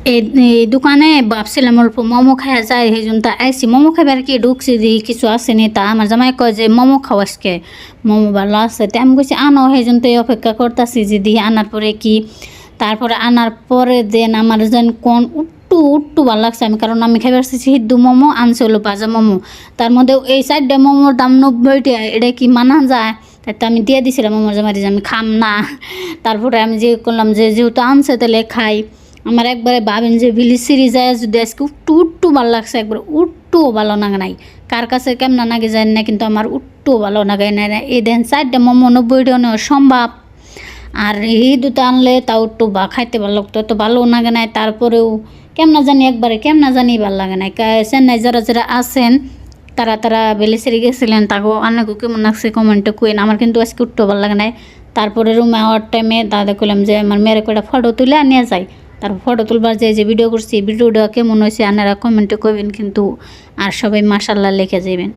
এই দোকানে ভাবছিলাম অল্প মোমো খাওয়া যায়, সেই জন্য আইসি মোমো খাবার কি ঢুকছি যে কিছু আসেনি। তা আমার জামাই কয় যে মোমো খাও আজকে, মোমো ভালো আছে। তো আমি কইছি আনো, সেই জন্য অপেক্ষা করতেছি যে দিয়ে আনার পরে কি। তারপরে আনার পরে দেন আমার যেন কোন উট্টু ভালো লাগছে। আমি কারণ আমি খাইবার সিদ্ধু মোমো আনছে হলো ভাজা মোমো, তার মধ্যে এই সাইডটা মোমোর দাম 90 টাকা। এটা কি মানা যায়? তাই তো আমি দিয়ে দিছিলাম মোমোর জামাই যে আমি খাম না। তারপরে আমি যে করলাম যে যেহেতু আনছে তাহলে খাই। আমার একবারে ভাবেন যে ভিলেজ সিরিজে যদি আজকে উট্টু ভালো লাগছে, একবার উট্টুও ভালো লাগে নাই। কার কাছে কেমন নাগে যায় না, কিন্তু আমার উট্টুও ভালো লাগে না। এই দেন চারটা মোমো 90 টাকা নেওয়া সম্ভব। আর এই দুটো আনলে তাও একটু খাইতে ভালো লাগতো, তো ভালো লাগে নাই। তারপরেও কেমন জানি একবারে কেমন জানি ভালো লাগে নাই। চেন্নাই যারা আছেন তারা বেলেসেরি গেছিলেন, তাকেও অনেকও কেমন লাগছে কমেন্টে কইন। আমার কিন্তু আজকে উঠতে ভালো লাগে নাই। তারপরে রুমে আওয়ার টাইমে দাদা কইলাম যে আমার মেয়ের কয়টা ফটো তুলে নিয়ে যাই। তারপর ফটো তুলবার যে ভিডিও করছি, ভিডিওটা কেমন হয়েছে আপনারা কমেন্টে কইবেন কিন্তু। আর সবাই মাশাআল্লাহ লিখে যাবেন।